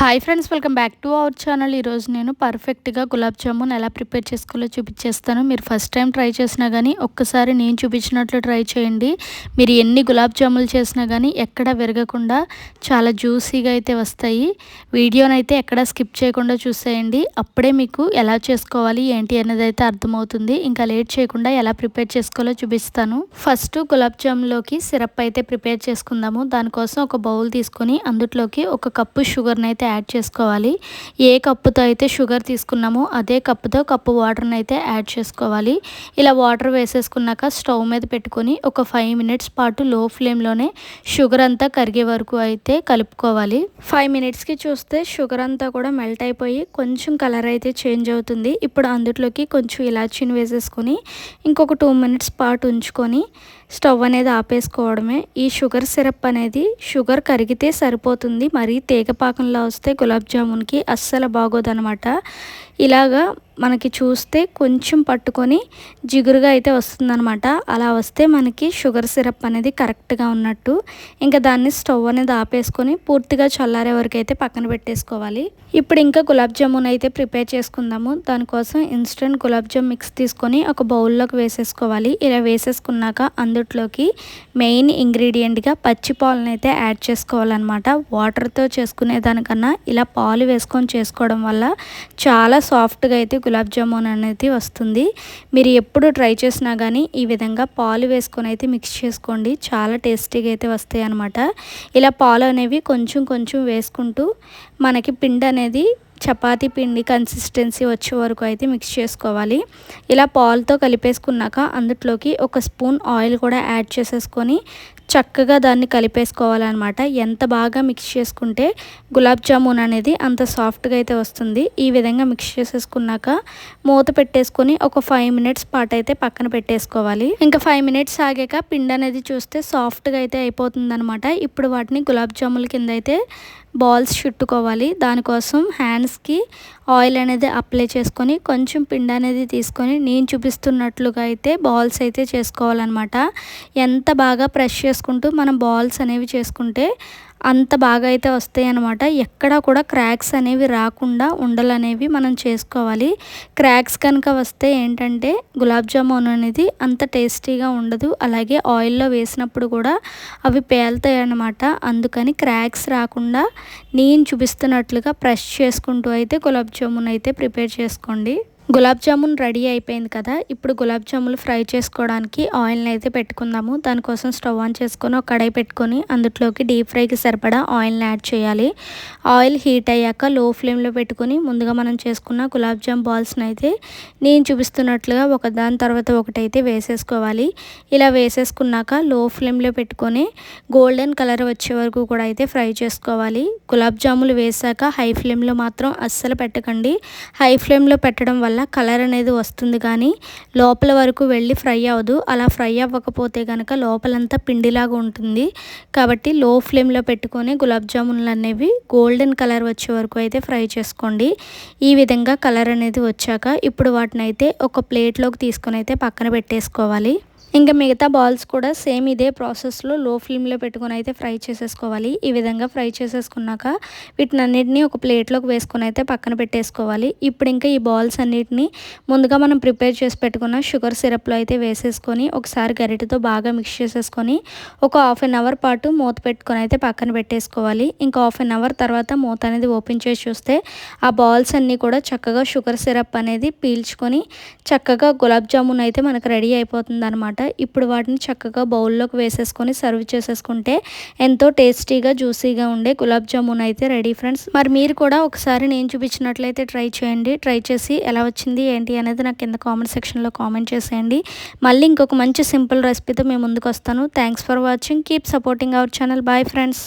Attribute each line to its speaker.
Speaker 1: Hi friends, welcome back to our channel. ఈరోజు నేను పర్ఫెక్ట్గా గులాబ్ జామున్ ఎలా ప్రిపేర్ చేసుకోవాలో చూపించేస్తాను. మీరు ఫస్ట్ టైం ట్రై చేసినా కానీ ఒక్కసారి నేను చూపించినట్లు ట్రై చేయండి. మీరు ఎన్ని గులాబ్ జాములు చేసినా కానీ ఎక్కడ విరగకుండా చాలా జ్యూసీగా అయితే వస్తాయి. వీడియోనైతే ఎక్కడ స్కిప్ చేయకుండా చూసేయండి. అప్పుడే మీకు ఎలా చేసుకోవాలి ఏంటి అనేది అయితే అర్థమవుతుంది. ఇంకా లేట్ చేయకుండా ఎలా ప్రిపేర్ చేసుకోవాలో చూపిస్తాను. ఫస్ట్ గులాబ్ జామున్లోకి సిరప్ అయితే ప్రిపేర్ చేసుకుందాము. దానికోసం ఒక బౌల్ తీసుకొని అందులోకి ఒక కప్పు షుగర్ని అయితే యాడ్ చేసుకోవాలి. ఏ కప్పుతో అయితే షుగర్ తీసుకున్నామో అదే కప్పుతో కప్పు వాటర్ని అయితే యాడ్ చేసుకోవాలి. ఇలా వాటర్ వేసేసుకున్నాక స్టవ్ మీద పెట్టుకొని ఒక 5 మినిట్స్ పాటు లో ఫ్లేమ్లోనే షుగర్ అంతా కరిగే వరకు అయితే కలుపుకోవాలి. 5 మినిట్స్కి చూస్తే షుగర్ అంతా కూడా మెల్ట్ అయిపోయి కొంచెం కలర్ అయితే చేంజ్ అవుతుంది. ఇప్పుడు అందులోకి కొంచెం ఇలాచీని వేసేసుకొని ఇంకొక 2 మినిట్స్ పాటు ఉంచుకొని స్టవ్ అనేది ఆపేసుకోవడమే. ఈ షుగర్ సిరప్ అనేది షుగర్ కరిగితే సరిపోతుంది. మరీ తీగపాకంలో వస్తే గులాబ్ జామున్కి అస్సలు బాగోదనమాట. ఇలాగా మనకి చూస్తే కొంచెం పట్టుకొని జిగురుగా అయితే వస్తుందనమాట. అలా వస్తే మనకి షుగర్ సిరప్ అనేది కరెక్ట్గా ఉన్నట్టు. ఇంకా దాన్ని స్టవ్ అనేది ఆపేసుకొని పూర్తిగా చల్లారే వరకు అయితే పక్కన పెట్టేసుకోవాలి. ఇప్పుడు ఇంకా గులాబ్ జామున్ అయితే ప్రిపేర్ చేసుకుందాము. దానికోసం ఇన్స్టెంట్ గులాబ్ జామ్ మిక్స్ తీసుకొని ఒక బౌల్లోకి వేసేసుకోవాలి. ఇలా వేసేసుకున్నాక అందులోకి మెయిన్ ఇంగ్రీడియంట్గా పచ్చి పాలను అయితే యాడ్ చేసుకోవాలన్నమాట. వాటర్తో చేసుకునే దానికన్నా ఇలా పాలు వేసుకొని చేసుకోవడం వల్ల చాలా సాఫ్ట్గా అయితే గులాబ్ జామున్ అనేది వస్తుంది. మీరు ఎప్పుడు ట్రై చేసినా కానీ ఈ విధంగా పాలు వేసుకొని అయితే మిక్స్ చేసుకోండి. చాలా టేస్టీగా అయితే వస్తాయి అన్నమాట. ఇలా పాలు అనేవి కొంచెం కొంచెం వేసుకుంటూ మనకి పిండి అనేది చపాతీ పిండి కన్సిస్టెన్సీ వచ్చే వరకు అయితే మిక్స్ చేసుకోవాలి. ఇలా పాలతో కలిపేసుకున్నాక అందులోకి ఒక స్పూన్ ఆయిల్ కూడా యాడ్ చేసేసుకొని చక్కగా దాన్ని కలిపేసుకోవాలన్నమాట. ఎంత బాగా మిక్స్ చేసుకుంటే గులాబ్ జామున్ అనేది అంత సాఫ్ట్గా అయితే వస్తుంది. ఈ విధంగా మిక్స్ చేసేసుకున్నాక మూత పెట్టేసుకొని ఒక 5 మినిట్స్ పాటు అయితే పక్కన పెట్టేసుకోవాలి. ఇంకా 5 మినిట్స్ ఆగాక పిండి అనేది చూస్తే సాఫ్ట్గా అయితే అయిపోతుంది అనమాట. ఇప్పుడు వాటిని గులాబ్ జాముల కింద అయితే బాల్స్ చుట్టుకోవాలి. దానికోసం హ్యాండ్స్కి ఆయిల్ అనేది అప్లై చేసుకొని కొంచెం పిండి అనేది తీసుకొని నేను చూపిస్తున్నట్లుగా అయితే బాల్స్ అయితే చేసుకోవాలన్నమాట. ఎంత బాగా ప్రెస్ చేసుకుంటూ మనం బాల్స్ అనేవి చేసుకుంటే అంత బాగా అయితే వస్తాయి అన్నమాట. ఎక్కడా కూడా క్రాక్స్ అనేవి రాకుండా ఉండలు అనేవి మనం చేసుకోవాలి. క్రాక్స్ కనుక వస్తే ఏంటంటే గులాబ్ జామున్ అనేది అంత టేస్టీగా ఉండదు. అలాగే ఆయిల్లో వేసినప్పుడు కూడా అవి పేలుతాయి అన్నమాట. అందుకని క్రాక్స్ రాకుండా నేను చూపిస్తున్నట్లుగా ప్రెస్ చేసుకుంటూ అయితే గులాబ్ జామున్ అయితే ప్రిపేర్ చేసుకోండి. గులాబ్ జామున్ రెడీ అయిపోయింది కదా. ఇప్పుడు గులాబ్ జాములు ఫ్రై చేసుకోవడానికి ఆయిల్ని అయితే పెట్టుకుందాము. దానికోసం స్టవ్ ఆన్ చేసుకొని ఒక కడాయి పెట్టుకొని అందులోకి డీప్ ఫ్రైకి సరిపడా ఆయిల్ని యాడ్ చేయాలి. ఆయిల్ హీట్ అయ్యాక లో ఫ్లేమ్లో పెట్టుకొని ముందుగా మనం చేసుకున్న గులాబ్ జామ్ బాల్స్ని అయితే నేను చూపిస్తున్నట్లుగా ఒకదాని తర్వాత ఒకటైతే వేసేసుకోవాలి. ఇలా వేసేసుకున్నాక లో ఫ్లేమ్లో పెట్టుకొని గోల్డెన్ కలర్ వచ్చే వరకు కూడా అయితే ఫ్రై చేసుకోవాలి. గులాబ్ జాములు వేసాక హై ఫ్లేమ్లో మాత్రం అస్సలు పెట్టకండి. హై ఫ్లేమ్లో పెట్టడం వల్ల కలర్ అనేది వస్తుంది కానీ లోపల వరకు వెళ్ళి ఫ్రై అవ్వదు. అలా ఫ్రై అవ్వకపోతే కనుక లోపలంతా పిండిలాగా ఉంటుంది. కాబట్టి లో ఫ్లేమ్లో పెట్టుకొని గులాబ్ జామున్లు అనేవి గోల్డెన్ కలర్ వచ్చే వరకు అయితే ఫ్రై చేసుకోండి. ఈ విధంగా కలర్ అనేది వచ్చాక ఇప్పుడు వాటిని అయితే ఒక ప్లేట్లోకి తీసుకొని అయితే పక్కన పెట్టేసుకోవాలి. ఇంకా మిగతా బాల్స్ కూడా సేమ్ ఇదే ప్రాసెస్లో లో ఫ్లేమ్లో పెట్టుకొని అయితే ఫ్రై చేసేసుకోవాలి. ఈ విధంగా ఫ్రై చేసేసుకున్నాక వీటిని అన్నిటిని ఒక ప్లేట్లోకి వేసుకొని అయితే పక్కన పెట్టేసుకోవాలి. ఇప్పుడు ఇంకా ఈ బాల్స్ అన్నిటిని ముందుగా మనం ప్రిపేర్ చేసి పెట్టుకున్న షుగర్ సిరప్లో అయితే వేసేసుకొని ఒకసారి గరిటెతో బాగా మిక్స్ చేసేసుకొని ఒక 1/2 అవర్ పాటు మూత పెట్టుకొని అయితే పక్కన పెట్టేసుకోవాలి. ఇంకా 1/2 అవర్ తర్వాత మూత అనేది ఓపెన్ చేసి చూస్తే ఆ బాల్స్ అన్నీ కూడా చక్కగా షుగర్ సిరప్ అనేది పీల్చుకొని చక్కగా గులాబ్ జామున్ అయితే మనకు రెడీ అయిపోతుంది అనమాట. ఇప్పుడు వాటిని చక్కగా బౌల్లోకి వేసేసుకొని సర్వ్ చేసేసుకుంటే ఎంతో టేస్టీగా జ్యూసీగా ఉండే గులాబ్ జామున్ అయితే రెడీ ఫ్రెండ్స్. మరి మీరు కూడా ఒకసారి నేను చూపించినట్లయితే ట్రై చేయండి. ట్రై చేసి ఎలా వచ్చింది ఏంటి అనేది నాకు కింద కామెంట్ సెక్షన్లో కామెంట్ చేసేయండి. మళ్ళీ ఇంకొక మంచి సింపుల్ రెసిపీతో మేము ముందుకు వస్తాను. Thanks for watching. Keep supporting our channel. Bye friends.